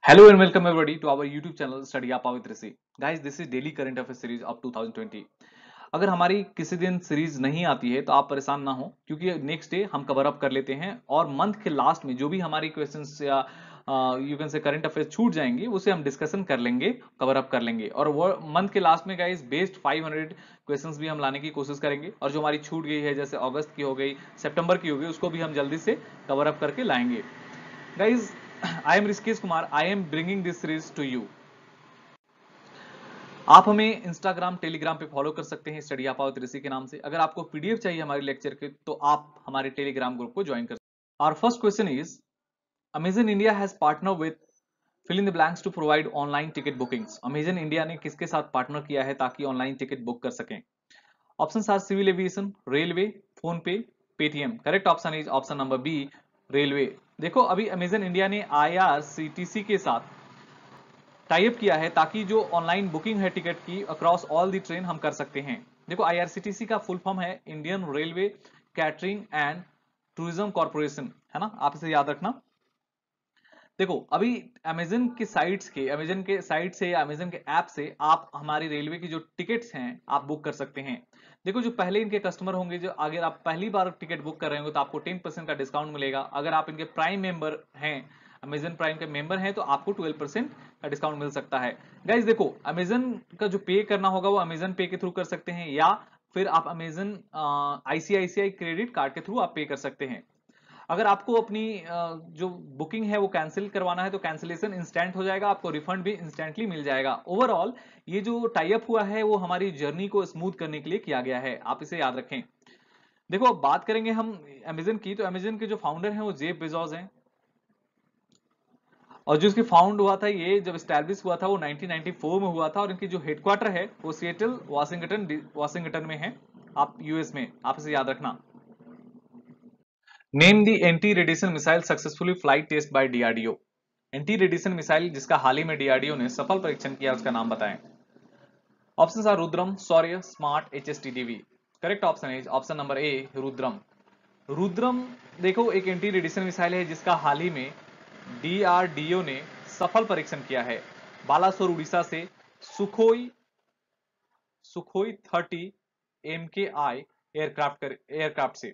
Hello and welcome everybody to our YouTube channel Study Up with Rishi. Guys, this is daily current affairs series of 2020. अगर हमारी किसी दिन series नहीं आती है तो आप परेशान ना हो, क्योंकि नेक्स्ट डे हम कवर अप कर लेते हैं और मंथ के लास्ट में जो भी हमारी क्वेश्चंस या you can say current affairs छूट जाएंगे उसे हम डिस्कशन कर लेंगे, कवर अप कर लेंगे। और वो मंथ के लास्ट में गाइस बेस्ट 500 क्वेश्चंस भी हम लाने की कोशिश करेंगे, और जो हमारी छूट गई है जैसे अगस्त की हो गई, सितंबर की हो गई, उसको भी हम जल्दी से कवर अप करके लाएंगे। Guys, I am Rishikesh Kumar. I am bringing this series to you. आप हमें इंस्टाग्राम टेलीग्राम पे फॉलो कर सकते हैं स्टडी आप विद ऋषि के नाम से। अगर आपको पीडीएफ चाहिए हमारे लेक्चर के तो आप हमारे टेलीग्राम ग्रुप को ज्वाइन कर सकते हैं। Our first question is, Amazon India has partnered with fill in the blanks to provide online ticket bookings. Amazon India ने किसके साथ पार्टनर किया है ताकि ऑनलाइन टिकट बुक कर सकें? Option are civil aviation, railway, PhonePe, Paytm. Correct option is option number B, railway. देखो, अभी अमेजन इंडिया ने आईआरसीटीसी के साथ टाई अप किया है ताकि जो ऑनलाइन बुकिंग है टिकट की अक्रॉस ऑल दी ट्रेन हम कर सकते हैं। देखो, आईआरसीटीसी का फुल फॉर्म है Indian railway catering and tourism corporation, है ना, आप इसे याद रखना। देखो, अभी अमेजन के साइट से या अमेजन के ऐप से आप हमारी रेलवे की जो टिकट्स हैं आप बुक कर सकते हैं। देखो, जो पहले इनके कस्टमर होंगे, जो अगर आप पहली बार टिकट बुक कर रहे होंगे तो आपको 10% का डिस्काउंट मिलेगा। अगर आप इनके प्राइम मेंबर हैं, अमेजन प्राइम के मेंबर हैं, तो आपको 12% का डिस्काउंट मिल सकता है। गाइज देखो, अमेजन का जो पे करना होगा वो अमेजन पे के थ्रू कर सकते हैं, या फिर आप अमेजन आईसीआईसीआई क्रेडिट कार्ड के थ्रू आप पे कर सकते हैं। अगर आपको अपनी जो बुकिंग है वो कैंसिल करवाना है तो कैंसिलेशन इंस्टेंट हो जाएगा, आपको रिफंड भी इंस्टेंटली मिल जाएगा। ओवरऑल ये जो टाई अप हुआ है वो हमारी जर्नी को स्मूथ करने के लिए किया गया है, आप इसे याद रखें। देखो, अब बात करेंगे हम अमेजन की, तो अमेजन के जो फाउंडर हैं वो जेफ बेजोस हैं, और जो इसकी फाउंड हुआ था, ये जब स्टैब्लिश हुआ था वो 1994 में हुआ था, और इनकी जो हेडक्वार्टर है वो सिएटल वाशिंगटन में है, आप यूएस में, आप इसे याद रखना। Name the anti radiation missile successfully flight test by DRDO. Anti radiation missile जिसका हाल ही में डीआरडीओ ने सफल परीक्षण किया उसका नाम बताएं। Options are Rudram, Shaurya, smart, HSTDV. Correct option is option number A, Rudram. Rudram, देखो, एक एंटी रेडिएशन मिसाइल है जिसका हाल ही में डीआरडीओ ने सफल परीक्षण किया है बालासोर उड़ीसा से सुखोई सुखोई 30 MKI एयरक्राफ्ट से,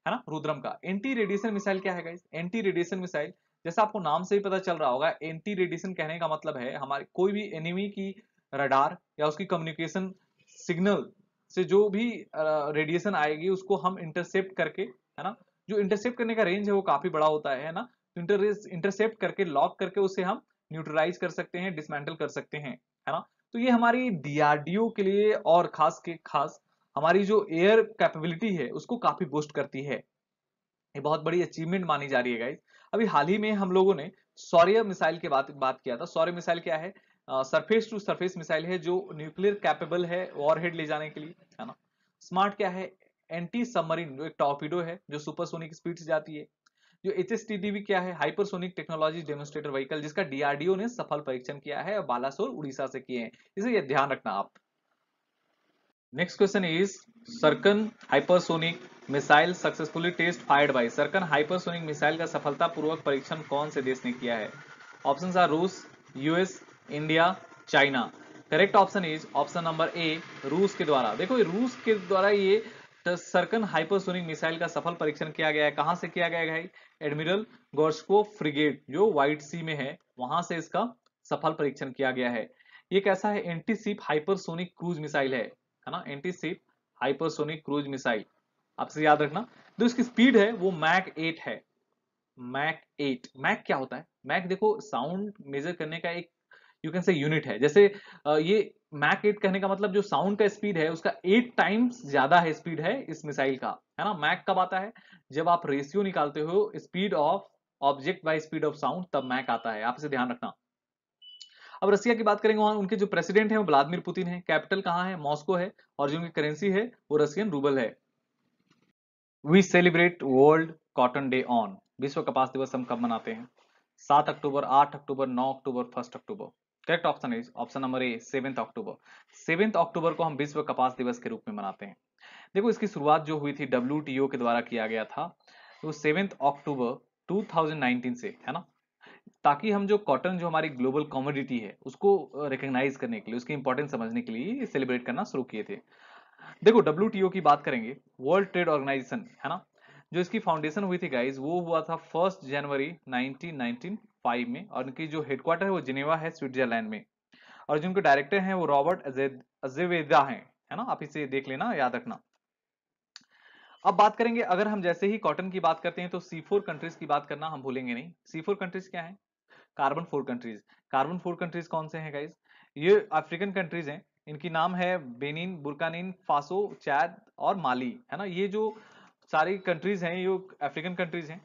है ना। रुद्रम का एंटी रेडिएशन मिसाइल क्या है गाइस? एंटी रेडिएशन मिसाइल, जैसा आपको नाम से ही पता चल रहा होगा, एंटी रेडिएशन कहने का मतलब है हमारे कोई भी एनिमी की रडार या उसकी कम्युनिकेशन सिग्नल से जो भी रेडिएशन आएगी उसको हम इंटरसेप्ट करके, है ना, जो इंटरसेप्ट करने का रेंज है वो काफी बड़ा होता है ना, तो इंटरसेप्ट करके लॉक करके उसे हम न्यूट्रलाइज कर सकते हैं, डिसमेंटल कर सकते हैं, है ना। तो ये हमारी डीआरडीओ के लिए और खास हमारी जो एयर कैपेबिलिटी है उसको काफी बूस्ट करती है। ये बहुत बड़ी अचीवमेंट मानी जा रही है गाइस। अभी हाल ही में हम लोगों ने सौर्य मिसाइल के बात किया था। सौर्य मिसाइल क्या है? सरफेस टू सरफेस मिसाइल है जो न्यूक्लियर कैपेबल है वॉरहेड ले जाने के लिए, है ना। स्मार्ट क्या है? एंटी सबमरीन, जो एक टॉर्पीडो है जो सुपरसोनिक स्पीड से जाती है। जो एचएसटीडीवी क्या है? हाइपरसोनिक टेक्नोलॉजी डेमोन्स्ट्रेटर व्हीकल, जिसका डीआरडीओ ने सफल परीक्षण किया है और बालासोर उड़ीसा से किए हैं, इसे ये ध्यान रखना आप। Next question is, Zircon hypersonic missile successfully test fired by. Zircon hypersonic missile का सफलतापूर्वक परीक्षण कौन से देश ने किया है? ऑप्शंस आर रूस, US, India, China. Correct option is option number A, रूस के द्वारा। देखो, रूस के द्वारा ये सर्कन हाइपरसोनिक मिसाइल का सफल परीक्षण किया गया है। कहां से किया गया है? एडमिरल गोर्स्को फ्रिगेट जो व्हाइट सी में है, वहां से इसका सफल परीक्षण किया गया है। ये कैसा है? Anti ship hypersonic cruise missile है ना, anti ship hypersonic cruise missile, आपसे याद रखना। जो इसकी स्पीड है वो मैक 8 है। मैक 8, मैक क्या होता है? मैक देखो, साउंड मेजर करने का एक यू कैन से यूनिट है। जैसे ये मैक 8 कहने का मतलब जो साउंड का स्पीड है उसका 8 टाइम्स ज्यादा है, स्पीड है इस मिसाइल का, है ना। मैक कब आता है? जब आप रेशियो निकालते हो speed of object by speed of sound, तब मैक आता है, आप इसे ध्यान रखना। अब रसिया की बात करेंगे, वहां उनके जो प्रेसिडेंट है वो व्लादिमीर पुतिन है। कैपिटल कहाँ है? मॉस्को है। और जो उनकी करेंसी है वो रशियन रूबल है। We celebrate world cotton day on. विश्व कपास दिवस हम कब मनाते हैं? 7 October, 8 October, 9 October, 1 October. Correct option is option number A, 7 October. 7 अक्टूबर को हम विश्व कपास दिवस के रूप में मनाते हैं। देखो, इसकी शुरुआत जो हुई थी WTO के द्वारा किया गया था, वो 7 अक्टूबर 2019 से, है ना। ताकि हम जो कॉटन जो हमारी ग्लोबल कमोडिटी है उसको रिकॉग्नाइज करने के लिए, उसकी इंपॉर्टेंस समझने के लिए सेलिब्रेट करना शुरू किए थे। देखो WTO की बात करेंगे, वर्ल्ड ट्रेड ऑर्गेनाइजेशन, है ना, जो इसकी फाउंडेशन हुई थी गाइज वो हुआ था 1 जनवरी 1995 में, और इनकी जो हेडक्वार्टर है वो जिनेवा है, स्विट्जरलैंड में, और जिनके डायरेक्टर हैं वो रॉबर्ट अजेवेदा हैं, है ना, आप इसे देख लेना, याद रखना। अब बात करेंगे, अगर हम जैसे ही कॉटन की बात करते हैं तो C4 कंट्रीज की बात करना हम भूलेंगे नहीं। C4 कंट्रीज क्या है? Carbon 4 countries. कार्बन 4 कंट्रीज कौन से हैं गाइज? ये अफ्रीकन कंट्रीज हैं, इनकी नाम है बेनिन, बुर्किना फासो, चैद और माली, है ना। ये जो सारी कंट्रीज हैं ये अफ्रीकन कंट्रीज हैं।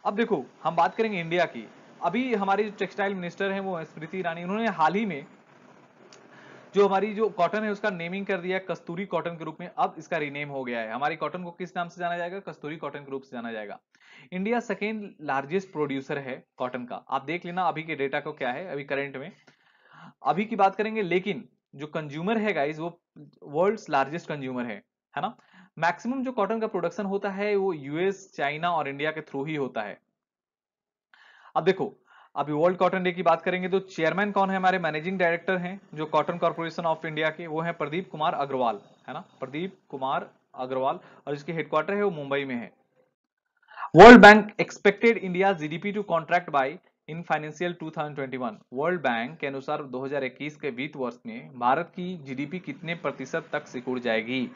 अब देखो हम बात करेंगे इंडिया की। अभी हमारी जो टेक्सटाइल मिनिस्टर हैं वो स्मृति ईरानी, उन्होंने हाल ही में जो हमारी जो कॉटन है उसका नेमिंग कर दिया है कस्तूरी कॉटन के रूप में। अब इसका रीनेम हो गया है, हमारी कॉटन को किस नाम से जाना जाएगा? कस्तूरी कॉटन के रूप से जाना जाएगा। इंडिया सेकेंड लार्जेस्ट प्रोड्यूसर है कॉटन का, आप देख लेना अभी के डेटा को क्या है अभी करंट में, अभी की बात करेंगे। लेकिन जो कंज्यूमर है गाइज वो वर्ल्ड्स लार्जेस्ट कंज्यूमर है ना। मैक्सिमम जो कॉटन का प्रोडक्शन होता है वो यूएस, चाइना और इंडिया के थ्रू ही होता है। अब देखो, अभी वर्ल्ड कॉटन डे की बात करेंगे तो चेयरमैन कौन है? हमारे मैनेजिंग डायरेक्टर हैं जो कॉटन कॉर्पोरेशन ऑफ इंडिया के, वो है प्रदीप कुमार अग्रवाल, है ना, प्रदीप कुमार अग्रवाल, और इसके हेडक्वार्टर है वो मुंबई में है। World Bank expected India GDP to contract by in financial 2021। World Bank के अनुसार 2021 के वित्त वर्ष में भारत की जीडीपी कितने प्रतिशत तक सिकुड़ जाएगी?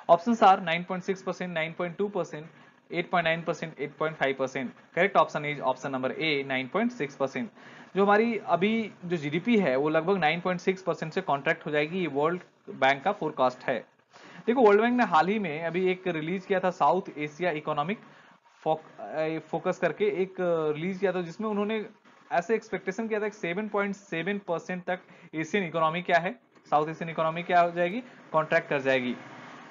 Options are 9.6%, 9.2%, 8.9%, 8.5%। Correct option is option number A 9.6%। जो हमारी अभी जो जीडीपी है वो लगभग 9.6% से कॉन्ट्रैक्ट हो जाएगी, ये वर्ल्ड बैंक का फोरकास्ट है। देखो वर्ल्ड बैंक ने हाल ही में अभी एक रिलीज किया था साउथ एशिया इकोनॉमिक फोकस करके, एक रिलीज किया था जिसमें उन्होंने ऐसे एक्सपेक्टेशन किया था कि 7.7% तक एशियन इकोनॉमी क्या है, साउथ एशियन इकोनॉमी क्या हो जाएगी, कॉन्ट्रैक्ट कर जाएगी।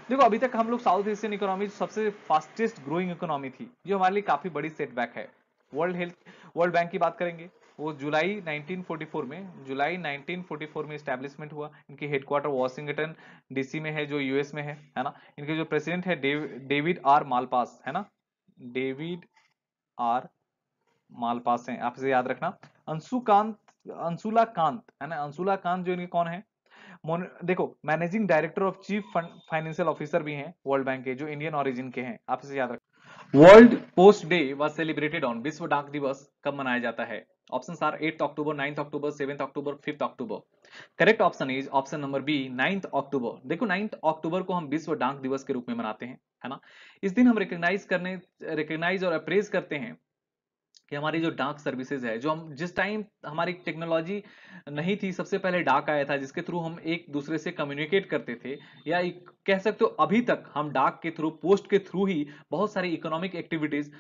देखो अभी तक हम लोग साउथ एशियन इकोनॉमी सबसे फास्टेस्ट ग्रोइंग इकोनॉमी थी, जो हमारे लिए काफी बड़ी सेटबैक है। वर्ल्ड बैंक की बात करेंगे, वो जुलाई 1944 में स्टैब्लिशमेंट हुआ। इनकी हेडक्वार्टर वॉशिंगटन डीसी में है जो यूएस में है ना। इनके जो प्रेसिडेंट है डेविड आर मालपास, है ना, डेविड आर मालपास हैं, आप इसे याद रखना। अंशुला कांत, है ना, अंशुला कांत जो इनके कौन है? देखो managing director of chief financial officer भी हैं वर्ल्ड बैंक के, जो इंडियन ओरिजिन के हैं, आप इसे याद रखें। World Post Day was celebrated on, विश्व डाक दिवस कब मनाया जाता है? Options are 8 October, 9 October, 7 October, 5 October. Correct option is option number B 9 October. देखो 9 अक्टूबर को हम विश्व डाक दिवस के रूप में मनाते हैं, है ना। इस दिन हम रिकग्नाइज और अप्रेज करते हैं कि हमारी जो डाक सर्विसेज है, जो हम जिस टाइम हमारी टेक्नोलॉजी नहीं थी, सबसे पहले डाक आया था जिसके थ्रू हम एक दूसरे से कम्युनिकेट करते थे, या एक कह सकते हो अभी तक हम डाक के थ्रू, पोस्ट के थ्रू ही बहुत सारी इकोनॉमिक एक्टिविटीज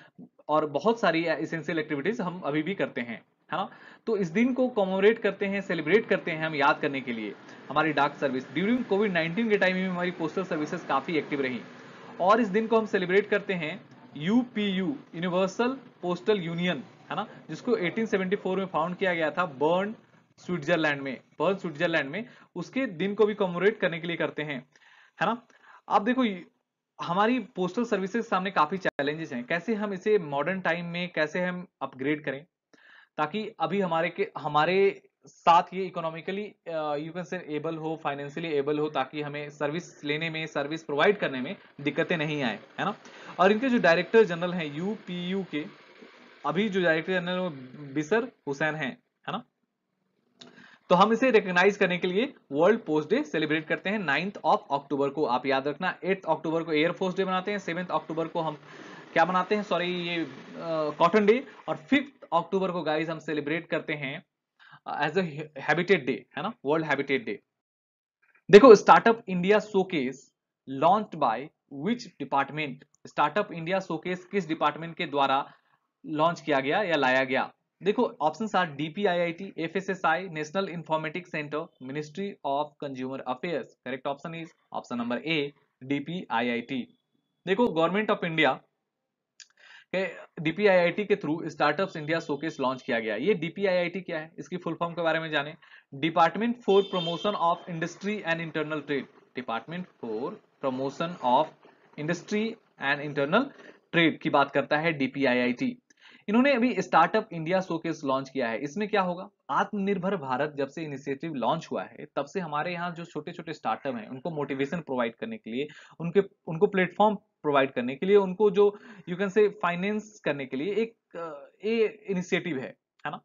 और बहुत सारी एसेंशियल एक्टिविटीज हम अभी भी करते हैं, है ना। तो इस दिन को कॉमेमोरेट करते हैं, सेलिब्रेट करते हैं हम याद करने के लिए हमारी डाक सर्विस। ड्यूरिंग कोविड-19 के टाइम में हमारी पोस्टल सर्विसेज काफी एक्टिव रही, और इस दिन को हम सेलिब्रेट करते हैं यूपीयू, यूनिवर्सल पोस्टल यूनियन, है ना, जिसको 1874 में फाउंड किया गया था बर्न स्विट्जरलैंड में, उसके दिन को भी कॉमेमोरेट करने के लिए करते हैं, है ना। आप देखो हमारी पोस्टल सर्विसेज सामने काफी चैलेंजेस हैं, कैसे हम इसे मॉडर्न टाइम में कैसे हम अपग्रेड करें, ताकि अभी हमारे साथ ये economically you can say able हो, फाइनेंशियली एबल हो, ताकि हमें सर्विस लेने में, सर्विस प्रोवाइड करने में दिक्कतें नहीं आए, है ना। और इनके जो डायरेक्टर जनरल हैं यूपीयू के, अभी जो डायरेक्टर जनरल वो बिसर हुसैन हैं, है ना। तो हम इसे रिकॉग्नाइज करने के लिए वर्ल्ड पोस्ट डे सेलिब्रेट करते हैं 9 अक्टूबर को, आप याद रखना। 8 अक्टूबर को एयर फोर्स डे मनाते हैं, 7 अक्टूबर को हम क्या मनाते हैं, सॉरी, ये कॉटन डे, और 5 अक्टूबर को गाइज हम सेलिब्रेट करते हैं एज अ हैबिटेट डे, है ना, वर्ल्ड हैबिटेट डे। देखो Startup India Showcase launched by which department? Startup India Showcase किस डिपार्टमेंट के द्वारा लॉन्च किया गया या लाया गया? देखो options are DPIIT, FSSI, National Informatics Centre, Ministry of Consumer Affairs. Correct option is option number A DPIIT. देखो गवर्नमेंट ऑफ इंडिया डीपीआईआईटी के through Startups India Showcase launch किया गया। ये डीपीआईआईटी क्या है, इसकी फुल फॉर्म के बारे में जाने। Department for promotion of industry and internal trade. Department for promotion of industry and internal trade की बात करता है डीपीआईआईटी। इन्होंने अभी स्टार्टअप इंडिया शोकेस लॉन्च किया है। इसमें क्या होगा, आत्मनिर्भर भारत जब से इनिशिएटिव लॉन्च हुआ है तब से हमारे यहाँ जो छोटे छोटे स्टार्टअप हैं उनको मोटिवेशन प्रोवाइड करने के लिए, उनके उनको प्लेटफॉर्म प्रोवाइड करने के लिए, उनको जो यू कैन से फाइनेंस करने के लिए एक ये इनिशिएटिव है ना।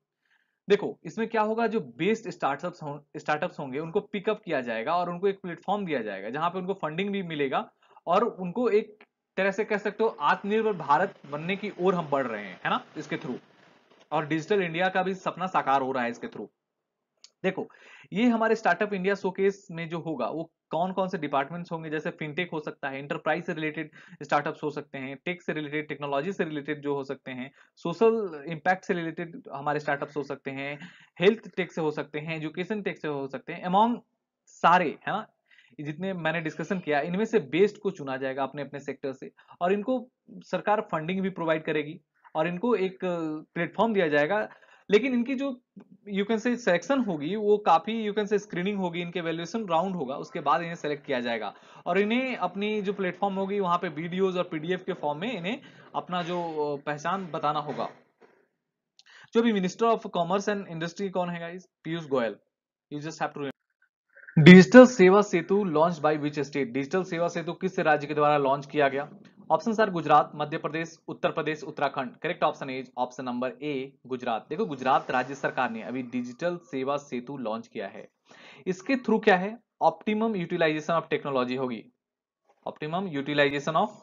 देखो इसमें क्या होगा, जो बेस्ड स्टार्टअप्स होंगे उनको पिकअप किया जाएगा और उनको एक प्लेटफॉर्म दिया जाएगा जहां पे उनको फंडिंग भी मिलेगा और उनको एक तरह से कह सकते हो आत्मनिर्भर भारत बनने की ओर हम बढ़ रहे हैं, है ना, इसके थ्रू। और डिजिटल इंडिया का भी सपना साकार हो रहा है इसके थ्रू। देखो ये हमारे स्टार्टअप इंडिया शोकेस में जो होगा वो कौन कौन से डिपार्टमेंट्स होंगे, जैसे फिनटेक हो सकता है, इंटरप्राइज से रिलेटेड स्टार्टअप्स हो सकते हैं, टेक से रिलेटेड, टेक्नोलॉजी से रिलेटेड जो हो सकते हैं, सोशल इंपैक्ट से रिलेटेड हमारे स्टार्टअप्स हो सकते हैं, हेल्थ टेक से हो सकते हैं, एजुकेशन टेक से हो सकते हैं, अमॉन्ग सारे, है ना। जितने मैंने डिस्कशन किया इनमें से बेस्ट को चुना जाएगा अपने अपने सेक्टर से, और इनको सरकार फंडिंग भी प्रोवाइड करेगी और इनको एक प्लेटफॉर्म दिया जाएगा। लेकिन इनकी जो यू कैन से सिलेक्शन होगी वो काफी यू कैन से स्क्रीनिंग होगी, इनके वैल्यूएशन राउंड होगा, उसके बाद इन्हें सेलेक्ट किया जाएगा और इन्हें अपनी जो प्लेटफॉर्म होगी वहां पे वीडियोस और पीडीएफ के फॉर्म में इन्हें अपना जो पहचान बताना होगा। जो भी minister of commerce and industry कौन है guys, Piyush Goyal. You just have to. Digital Seva Setu launch by which state, digital Seva Setu किस राज्य के द्वारा लॉन्च किया गया। ऑप्शन सर Gujarat, Madhya Pradesh, Uttar Pradesh, Uttarakhand. Correct option is option number A Gujarat. देखो गुजरात राज्य सरकार ने अभी डिजिटल सेवा सेतु लॉन्च किया है। इसके थ्रू क्या है, ऑप्टिमम यूटिलाइजेशन ऑफ टेक्नोलॉजी होगी, ऑप्टिमम यूटिलाइजेशन ऑफ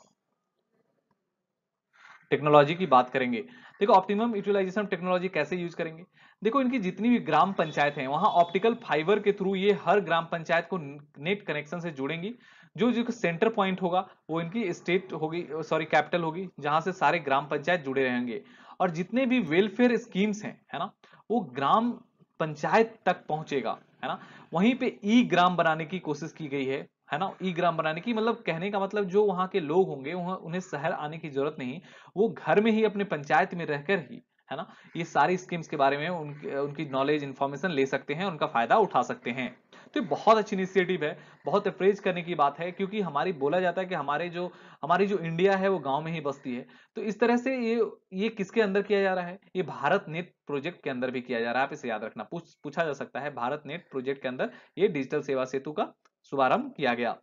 टेक्नोलॉजी की बात करेंगे। देखो ऑप्टिमम यूटिलाइजेशन टेक्नोलॉजी कैसे यूज करेंगे, देखो इनकी जितनी भी ग्राम पंचायत हैं वहां ऑप्टिकल फाइबर के थ्रू ये हर ग्राम पंचायत को नेट कनेक्शन से जोड़ेंगी। जो जो सेंटर पॉइंट होगा वो इनकी स्टेट होगी, सॉरी कैपिटल होगी, जहां से सारे ग्राम पंचायत जुड़े रहेंगे। और जितने भी वेलफेयर स्कीम्स हैं, है ना, वो ग्राम पंचायत तक पहुंचेगा, है ना। वहीं पे ई ग्राम बनाने की कोशिश की गई है ना। ई ग्राम बनाने की मतलब कहने का मतलब जो वहां के लोग होंगे वहां उन्हें शहर आने की जरूरत नहीं, वो घर में ही अपने पंचायत में रहकर ही, है ना, ये सारी स्कीम्स के बारे में उनकी नॉलेज इंफॉर्मेशन ले सकते हैं, उनका फायदा उठा सकते हैं। तो ये बहुत अच्छी इनिशिएटिव है, बहुत अप्रेज करने की बात है, क्योंकि हमारी बोला जाता है कि हमारी जो इंडिया है वो गांव में ही बसती है। तो इस तरह से ये किसके अंदर किया जा रहा है, ये भारत नेट प्रोजेक्ट के अंदर भी किया जा रहा है। आप इसे याद रखना, पूछा जा सकता है, भारत नेट प्रोजेक्ट के अंदर ये डिजिटल सेवा सेतु का शुभारंभ किया गया।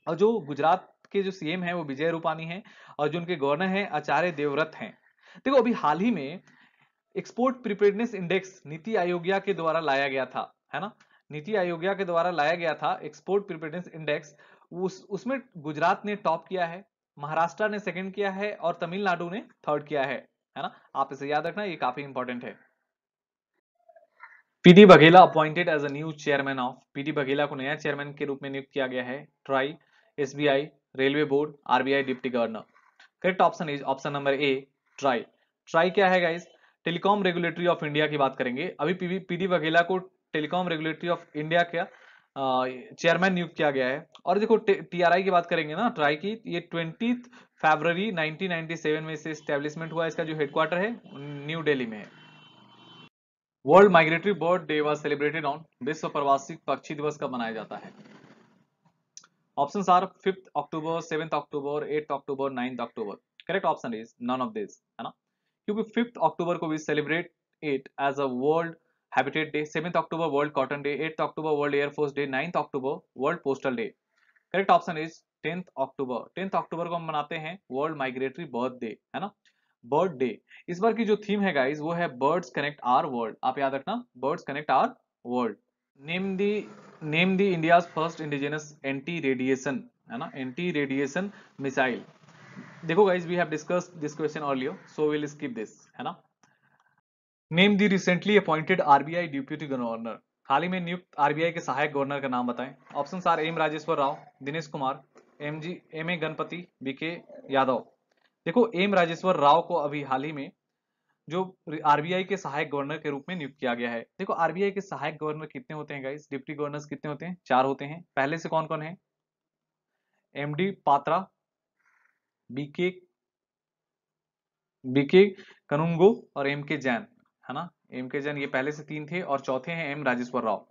और जो गुजरात के जो सीएम है वो विजय रूपानी है और जो उनके गवर्नर हैं आचार्य देवव्रत हैं। देखो अभी हाल ही में export preparedness index NITI Aayog के द्वारा लाया गया था, है ना, नीति आयोग के द्वारा लाया गया था एक्सपोर्ट प्रिपेयर्डनेस इंडेक्स। उसमें गुजरात ने टॉप किया है, महाराष्ट्र ने सेकंड किया है और तमिलनाडु ने थर्ड किया है ना। आप इसे याद रखना, ये काफी इंपॉर्टेंट है। PD Baghela appointed as a new chairman of, PD Baghela को नया चेयरमैन के रूप में नियुक्त किया गया है try, SBI, railway board, RBI deputy governor. Correct option is option number A try. Try क्या है guys, telecom regulatory of India की बात करेंगे। अभी पीडी बघेला को टेलीकॉम रेगुलेटरी ऑफ इंडिया का चेयरमैन नियुक्त किया गया है। और देखो टीआरआई की बात करेंगे ना, ट्राई की, ये 20 फरवरी 1997 में से स्टैब्लिशमेंट हुआ। इसका जो हेडक्वार्टर है न्यू दिल्ली में है। World Migratory Bird Day was celebrated on, विश्व प्रवासी पक्षी दिवस कब मनाया जाता है। Options are 5 October, 7 October, 8 October, 9 October. Correct option is none of this, है ना, क्योंकि 5 अक्टूबर को भी celebrate it as a World Habitat Day, 7 October World cotton Day, 8 October World Air Force Day, 9 October World Postal Day. Correct option is 10 October. 10 अक्टूबर को हम मनाते हैं world Migratory Bird day, है ना, बर्ड डे। इस बार की जो थीम है गाइस वो है बर्ड्स कनेक्ट आवर वर्ल्ड। आप याद रखना, birds connect our world. Name the name the India's first indigenous anti radiation, है ना, एंटी रेडिएशन मिसाइल। देखो guys we have discussed this question earlier, so will skip this, है ना। Name the recently appointed RBI deputy governor, हाल ही में नियुक्त RBI के सहायक गवर्नर का नाम बताएं। Option are M Rajeshwar Rao, Dinesh Kumar, M A Ganapathi, BK Yadav. देखो एम राजेश्वर राव को अभी हाल ही में जो आरबीआई के सहायक गवर्नर के रूप में नियुक्त किया गया है। देखो आरबीआई के सहायक गवर्नर कितने होते हैं गाइस, डिप्टी गवर्नर्स कितने होते हैं, 4 होते हैं। पहले से कौन कौन है, MD Patra, BK BK Kanungo और एम के जैन, है ना। एम के जैन ये पहले से 3 थे और चौथे हैं एम राजेश्वर राव।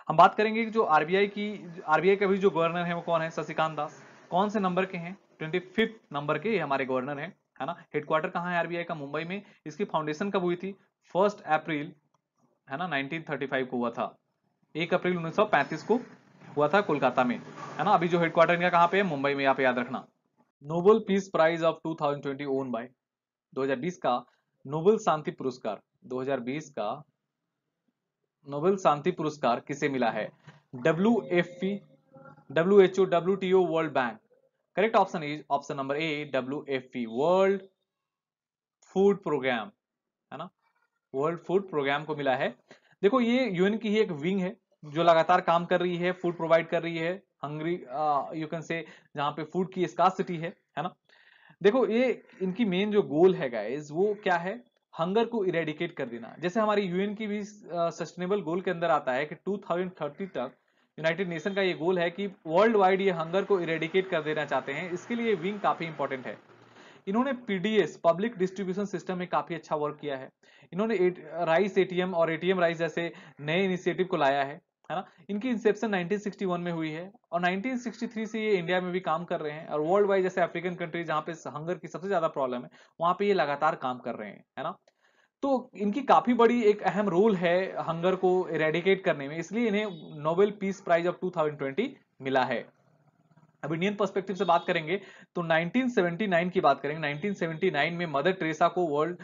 हम बात करेंगे कि जो आरबीआई का भी जो गवर्नर है वो कौन है, शशिकांत दास। कौन से नंबर के हैं, 25 नंबर के ये हमारे गवर्नर हैं, है ना। हेडक्वार्टर कहाँ है आरबीआई का? मुंबई में। इसकी फाउंडेशन कब हुई थी? 1 अप्रैल, है ना, 1935 को हुआ था। 1 अप्रैल 1935 को हुआ था कोलकाता में, है ना। अभी जो हेडक्वार्टर इनका कहाँ पे है? मुंबई में, यहाँ पे याद रखना। Nobel Peace Prize of 2020 won by, 2020 का नोबेल शांति पुरस्कार, 2020 का नोबेल शांति पुरस्कार किसे मिला है? WFP, WHO, WTO, World Bank. Correct option is option number A, WFP, World Food Programme, है ना। वर्ल्ड फूड प्रोग्राम को मिला है। देखो ये यूएन की ही एक विंग है जो लगातार काम कर रही है, फूड प्रोवाइड कर रही है हंगरी, यू कैन से, जहां पे फूड की स्कार्सिटी है ना। देखो ये इनकी मेन जो गोल है गाइस, वो क्या है? हंगर को इरेडिकेट कर देना। जैसे हमारी यूएन की भी सस्टेनेबल गोल के अंदर आता है कि 2030 तक यूनाइटेड नेशन का ये गोल है कि वर्ल्ड वाइड ये हंगर को इरेडिकेट कर देना चाहते हैं। इसके लिए विंग काफी इंपॉर्टेंट है। इन्होंने पीडीएस, पब्लिक डिस्ट्रीब्यूशन सिस्टम में काफी अच्छा वर्क किया है। इन्होंने राइस एटीएम और एटीएम राइस जैसे नए इनिशिएटिव को लाया है ना। इनकी इंसेप्शन 1961 में हुई है और 1963 से ये इंडिया में भी काम कर रहे हैं, और वर्ल्ड वाइड जैसे अफ्रीकन कंट्री जहां पे हंगर की सबसे ज्यादा प्रॉब्लम है, वहां पे ये लगातार काम कर रहे हैं, है ना। तो इनकी काफी बड़ी एक अहम रोल है हंगर को इरेडिकेट करने में, इसलिए इन्हें नोबेल पीस प्राइज ऑफ 2020 मिला है। अब इंडियन पर्सपेक्टिव से बात करेंगे तो 1979 की बात करेंगे। 1979 में मदर टेरेसा को वर्ल्ड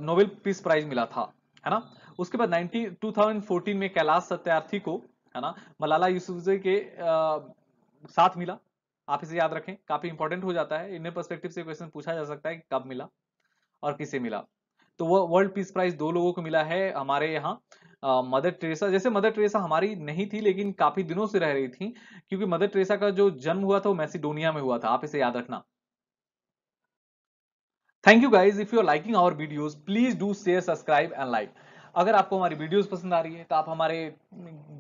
नोबेल पीस प्राइज मिला था, है ना। उसके बाद 2014 में कैलाश सत्यार्थी को, है ना, मलाला यूसुफजई के साथ मिला। आप इसे याद रखें, काफी इंपॉर्टेंट हो जाता है। इंडियन पर्सपेक्टिव से क्वेश्चन पूछा जा सकता है कि कब मिला और किसे मिला। तो वो वर्ल्ड पीस प्राइज दो लोगों को मिला है हमारे यहाँ। मदर टेरेसा, जैसे मदर टेरेसा हमारी नहीं थी लेकिन काफी दिनों से रह रही थी, क्योंकि मदर टेरेसा का जो जन्म हुआ था वो मैसिडोनिया में हुआ था, आप इसे याद रखना। Thank you guys, if you are liking our videos please do share, subscribe and like. अगर आपको हमारी वीडियोस पसंद आ रही है तो आप हमारे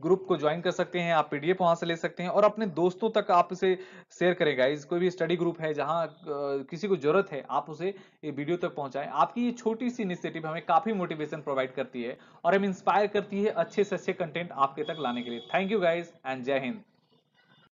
ग्रुप को ज्वाइन कर सकते हैं, आप पीडीएफ वहां से ले सकते हैं और अपने दोस्तों तक आप इसे शेयर करें गाइज। कोई भी स्टडी ग्रुप है जहां किसी को जरूरत है, आप उसे ये वीडियो तक पहुंचाएं। आपकी ये छोटी सी इनिशिएटिव हमें काफी मोटिवेशन प्रोवाइड करती है और हमें इंस्पायर करती है अच्छे से अच्छे कंटेंट आपके तक लाने के लिए। थैंक यू गाइज एंड जय हिंद।